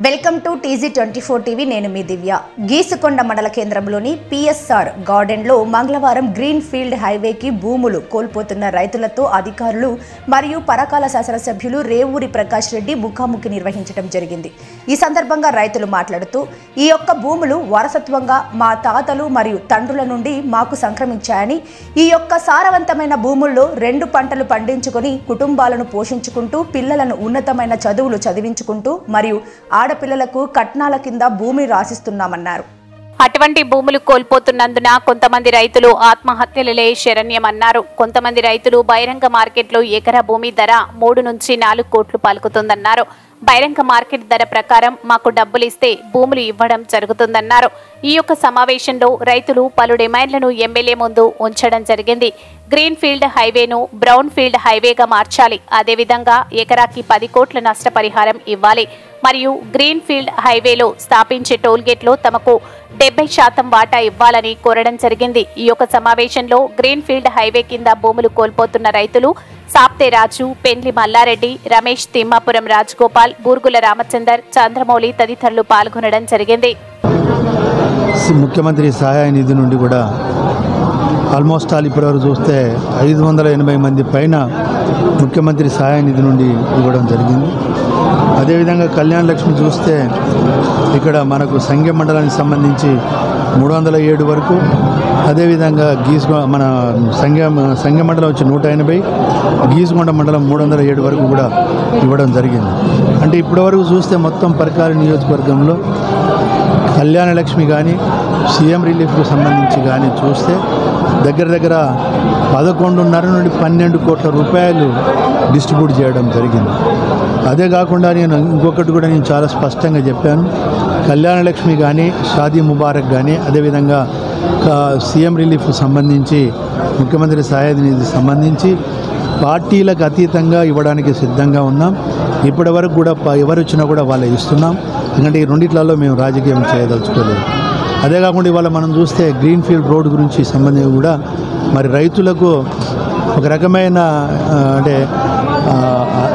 Welcome to TZ24 TV. నేను మీ దివ్య. గీసుకొండ మండల కేంద్రంలోని PSR గార్డెన్లో మంగళవారం గ్రీన్ ఫీల్డ్ హైవేకి భూములు కోల్పోతున్న రైతులతో అధికారులు మరియు పరకాల శాసనసభ్యులు రేవూరి ప్రకాష్ రెడ్డి ముఖాముఖి నిర్వహించడం జరిగింది. ఈ సందర్భంగా రైతులు మాట్లాడుతూ ఈ యొక్క భూములు వారసత్వంగా మా తాతలు మరియు తండ్రుల నుండి మాకు సంక్రమించాయని, ఈ యొక్క సారవంతమైన భూముల్లో 2 పంటలు పండించుకొని కుటుంబాలను పోషించుకుంటూ పిల్లలను ఉన్నతమైన చదువులు చదివించుకుంటూ మరియు ఆడపిల్లలకు కట్నాల కింద భూమి రాసిస్తున్నామన్నారు. అటువంటి భూములు కోల్పోతున్నందున కొంతమంది రైతులు ఆత్మహత్యలలే శరణ్యమన్నారు. కొంతమంది రైతులు బహిరంగ మార్కెట్లో ఎకరా భూమి ధర 3 నుంచి 4 కోట్లు పలుకుతుందన్నారు. బహిరంగ మార్కెట్ ధర ప్రకారం మాకు డబ్బులు ఇస్తే భూములు ఇవ్వడం జరుగుతుందన్నారు. ఈ యొక్క సమావేశంలో రైతులు పలు డిమాండ్లను ఎమ్మెల్యే ముందు ఉంచడం జరిగింది. గ్రీన్ ఫీల్డ్ హైవేను బ్రౌన్ ఫీల్డ్ హైవేగా మార్చాలి, అదేవిధంగా ఎకరాకి 10 కోట్ల నష్టపరిహారం ఇవ్వాలి మరియు గ్రీన్ ఫీల్డ్ హైవేలో స్థాపించే టోల్గేట్లో తమకు 70% వాటా ఇవ్వాలని కోరడం జరిగింది. ఈ యొక్క సమావేశంలో గ్రీన్ ఫీల్డ్ హైవే కింద భూములు కోల్పోతున్న రైతులు సాప్తే రాజు, పెండ్లి మల్లారెడ్డి, రమేష్, తిమ్మాపురం రాజగోపాల్, బూర్గుల రామచందర్, చంద్రమౌళి తదితరులు పాల్గొనడం జరిగింది. ముఖ్యమంత్రి సహాయ నిధి నుండి కూడా ఆల్మోస్ట్ ఆల్ ఇప్పటివరకు చూస్తే 580 మంది పైన ముఖ్యమంత్రి సహాయ నిధి నుండి ఇవ్వడం జరిగింది. అదేవిధంగా కళ్యాణ లక్ష్మి చూస్తే ఇక్కడ మనకు సంఘం మండలానికి సంబంధించి 307 వరకు, అదేవిధంగా మన సంఘం మండలం వచ్చి 180, గీసుకొండ మండలం 307 వరకు కూడా ఇవ్వడం జరిగింది. అంటే ఇప్పటివరకు చూస్తే మొత్తం పరకాల నియోజకవర్గంలో కళ్యాణ లక్ష్మి కానీ సీఎం రిలీఫ్కు సంబంధించి కానీ చూస్తే దగ్గర 11.5 నుండి 12 కోట్ల రూపాయలు డిస్ట్రిబ్యూట్ చేయడం జరిగింది. అదే కాకుండా ఇంకొకటి కూడా నేను చాలా స్పష్టంగా చెప్పాను. కళ్యాణ లక్ష్మి కానీ షాదీ ముబారక్ కానీ అదేవిధంగా సీఎం రిలీఫ్కు సంబంధించి ముఖ్యమంత్రి సహాయ నిధి సంబంధించి పార్టీలకు అతీతంగా ఇవ్వడానికి సిద్ధంగా ఉన్నాం. ఇప్పటి వరకు కూడా ఎవరు వచ్చినా కూడా వాళ్ళే ఇస్తున్నాం. ఎందుకంటే ఈ రెండిట్లలో మేము రాజకీయం చేయదలుచుకోలేదు. అదే కాకుండా ఇవాళ మనం చూస్తే గ్రీన్ ఫీల్డ్ రోడ్ గురించి సంబంధించి కూడా మరి రైతులకు ఒక రకమైన అంటే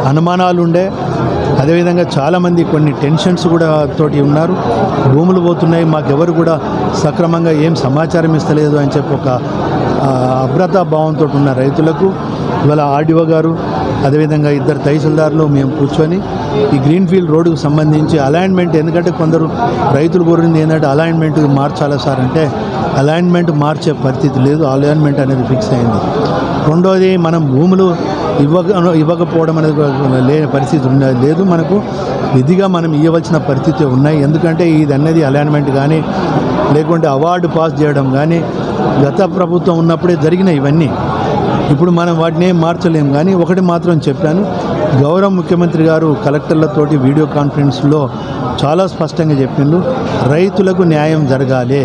అనుమానాలు ఉండే, అదేవిధంగా చాలామంది కొన్ని టెన్షన్స్ కూడా తోటి ఉన్నారు. భూములు పోతున్నాయి, మాకెవరు కూడా సక్రమంగా ఏం సమాచారం ఇస్తలేదు అని చెప్పి ఒక అభద్రతా భావంతో ఉన్న రైతులకు ఇవాళ ఆర్డీఓ గారు అదేవిధంగా 2 తహసీల్దార్లు మేము కూర్చొని ఈ గ్రీన్ ఫీల్డ్ రోడ్డుకు సంబంధించి అలైన్మెంట్, ఎందుకంటే కొందరు రైతులు కోరింది ఏంటంటే అలైన్మెంట్ మార్చాలా సార్ అంటే అలైన్మెంట్ మార్చే పరిస్థితి లేదు, అలైన్మెంట్ అనేది ఫిక్స్ అయింది. రెండోది మనం భూములు ఇవ్వకపోవడం అనేది లేని పరిస్థితి లేదు. మనకు విధిగా మనం ఇవ్వవలసిన పరిస్థితి ఉన్నాయి. ఎందుకంటే ఇది అనేది అలైన్మెంట్ కానీ లేకుంటే అవార్డు పాస్ చేయడం కానీ గత ప్రభుత్వం ఉన్నప్పుడే జరిగిన ఇవన్నీ. ఇప్పుడు మనం వాటిని ఏం మార్చలేము. కానీ ఒకటి మాత్రం చెప్పాను, గౌరవ ముఖ్యమంత్రి గారు కలెక్టర్లతోటి వీడియో కాన్ఫరెన్స్లో చాలా స్పష్టంగా చెప్పిండు, రైతులకు న్యాయం జరగాలి.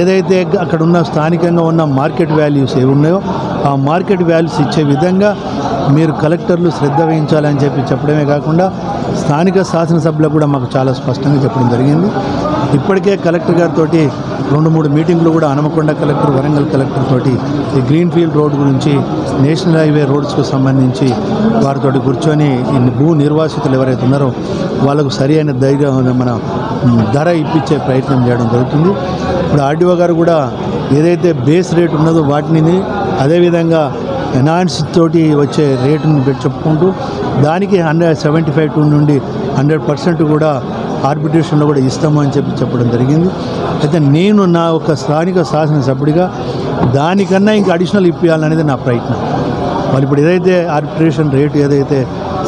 ఏదైతే అక్కడ ఉన్న స్థానికంగా ఉన్న మార్కెట్ వాల్యూస్ ఏవి ఉన్నాయో ఆ మార్కెట్ వాల్యూస్ ఇచ్చే విధంగా మీరు కలెక్టర్లు శ్రద్ధ వహించాలని చెప్పడమే కాకుండా స్థానిక శాసనసభ్యులకు కూడా మాకు చాలా స్పష్టంగా చెప్పడం జరిగింది. ఇప్పటికే కలెక్టర్ గారితో 2-3 మీటింగ్లు కూడా హనుమకొండ కలెక్టర్, వరంగల్ కలెక్టర్ తోటి ఈ గ్రీన్ ఫీల్డ్ రోడ్ గురించి నేషనల్ హైవే రోడ్స్కు సంబంధించి వారితో కూర్చొని ఈ భూ నిర్వాసితులు ఎవరైతే ఉన్నారో వాళ్ళకు సరి అయిన మన ధర ఇప్పించే ప్రయత్నం చేయడం జరుగుతుంది. ఇప్పుడు ఆర్డీఓ గారు కూడా ఏదైతే బేస్ రేట్ ఉన్నదో వాటిని అదేవిధంగా ఎనాన్స్ తోటి వచ్చే రేటును చెప్పుకుంటూ దానికి 175 నుండి 100% కూడా ఆర్బిట్రేషన్లో కూడా ఇస్తాము అని చెప్పడం జరిగింది. అయితే నేను నా ఒక స్థానిక శాసనసభ్యుడిగా దానికన్నా ఇంకా అడిషనల్ ఇప్పించాలనేది నా ప్రయత్నం. వాళ్ళు ఇప్పుడు ఏదైతే ఆర్బిట్రేషన్ రేటు ఏదైతే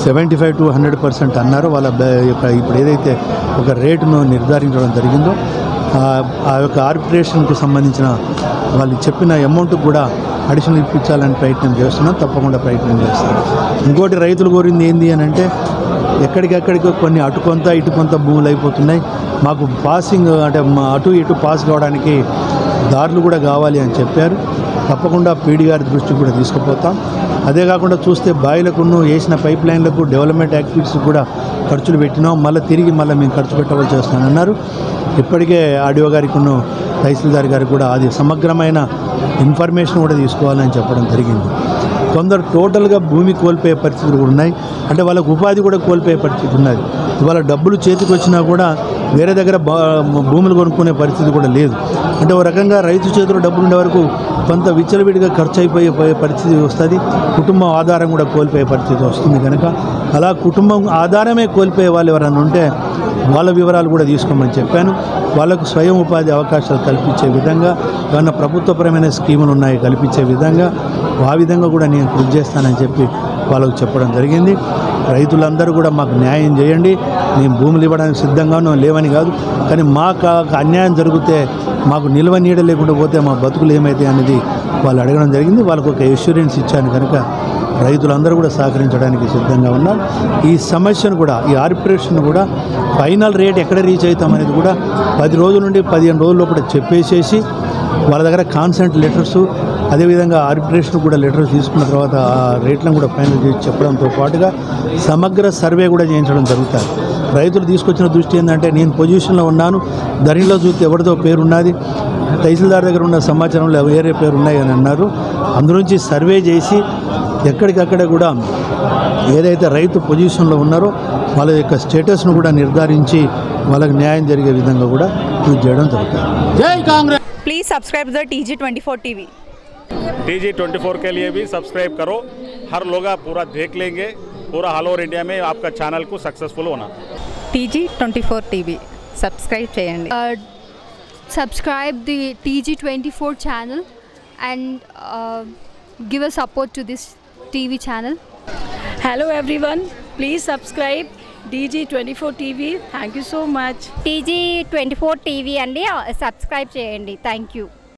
75 to 100% అన్నారో వాళ్ళ యొక్క ఇప్పుడు ఏదైతే ఒక రేటును నిర్ధారించడం జరిగిందో ఆ యొక్క ఆర్బిట్రేషన్కు సంబంధించిన వాళ్ళు చెప్పిన అమౌంట్ కూడా అడిషనల్ ఇప్పించాలని ప్రయత్నం చేస్తున్నాం. తప్పకుండా ప్రయత్నం చేస్తాం. ఇంకోటి రైతులు కోరింది ఏంది అని అంటే ఎక్కడికెక్కడికి కొన్ని అటు కొంత ఇటు కొంత భూములు అయిపోతున్నాయి, మాకు పాసింగ్ అంటే అటు ఇటు పాస్ కావడానికి దారులు కూడా కావాలి అని చెప్పారు. తప్పకుండా పీడీ గారి దృష్టికి కూడా తీసుకుపోతాం. అదే కాకుండా చూస్తే బాయిలకును వేసిన పైప్ లైన్లకు డెవలప్మెంట్ యాక్టివిటీస్ కూడా ఖర్చులు పెట్టినాం. తిరిగి మేము ఖర్చు పెట్టవలసి వస్తానన్నారు. ఇప్పటికే ఆర్డీఓ గారికి తహసీల్దార్ గారికి కూడా అది సమగ్రమైన ఇన్ఫర్మేషన్ కూడా తీసుకోవాలని చెప్పడం జరిగింది. కొందరు టోటల్గా భూమి కోల్పోయే పరిస్థితులు కూడా ఉన్నాయి. అంటే వాళ్ళకు ఉపాధి కూడా కోల్పోయే పరిస్థితి ఉన్నది. ఇవాళ డబ్బులు చేతికి వచ్చినా కూడా వేరే దగ్గర భూములు కొనుక్కునే పరిస్థితి కూడా లేదు. అంటే ఒక రకంగా రైతు చేతిలో డబ్బులు ఉండే వరకు కొంత విచ్చలవిడిగా ఖర్చు అయిపోయే పరిస్థితి వస్తుంది. కుటుంబం ఆధారం కూడా కోల్పోయే పరిస్థితి వస్తుంది. కనుక అలా కుటుంబం ఆధారమే కోల్పోయే వాళ్ళు ఎవరైనా ఉంటే వాళ్ళ వివరాలు కూడా తీసుకోమని చెప్పాను. వాళ్ళకు స్వయం ఉపాధి అవకాశాలు కల్పించే విధంగా ఏమన్నా ప్రభుత్వపరమైన స్కీములు ఉన్నాయి కల్పించే విధంగా ఆ విధంగా కూడా నేను కృషి చేస్తానని చెప్పి వాళ్ళకు చెప్పడం జరిగింది. రైతులందరూ కూడా మాకు న్యాయం చేయండి, మేము భూములు ఇవ్వడానికి సిద్ధంగా ఉన్నాం, లేవని కాదు, కానీ మాకు అన్యాయం జరిగితే మాకు నిల్వ నీడ లేకుండా పోతే మా బతుకులు ఏమైతే అనేది వాళ్ళు అడగడం జరిగింది. వాళ్ళకు ఒక ఎష్యూరెన్స్ ఇచ్చాను. కనుక రైతులందరూ కూడా సహకరించడానికి సిద్ధంగా ఉన్నారు. ఈ సమస్యను కూడా ఈ ఆర్బిట్రేషన్ కూడా ఫైనల్ రేట్ ఎక్కడ రీచ్ అవుతాం అనేది కూడా 10 రోజుల నుండి 15 రోజుల లోపల చెప్పేసేసి వాళ్ళ దగ్గర కాన్సెంట్ లెటర్స్ అదేవిధంగా ఆర్బిట్రేషన్ కూడా లెటర్స్ తీసుకున్న తర్వాత ఆ రేట్లను కూడా ఫైనల్ చేసి చెప్పడంతో పాటుగా సమగ్ర సర్వే కూడా చేయించడం జరుగుతుంది. రైతులు తీసుకొచ్చిన దృష్టి ఏంటంటే నేను పొజిషన్లో ఉన్నాను, ధరణిలో చూస్తే ఎవరిదో పేరున్నది, తహసీల్దార్ దగ్గర ఉన్న సమాచారంలో వేరే పేరు ఉన్నాయి అని అన్నారు. అందులోంచి సర్వే చేసి ఎక్కడికక్కడ కూడా ఏదైతే రైతు పొజిషన్లో ఉన్నారో వాళ్ళ యొక్క స్టేటస్ను కూడా నిర్ధారించి వాళ్ళకి న్యాయం జరిగే విధంగా కూడా కృషి చేయడం జరుగుతుంది. జై Congress. Please subscribe the TG24 TV। TG24 के लिए भी सब्सक्राइब करो। हर लोग पूरा देख लेंगे, पूरा ऑल ओवर इंडिया में आपका चैनल को सक्सेसफुल होना। TG24 TV सब्सक्राइब చేయండి। Subscribe the TG24 channel and give a support to this TV channel. Hello everyone, please subscribe TG24 TV. Thank you so much. TG24 TV అండి, subscribe చేయండి. Thank you.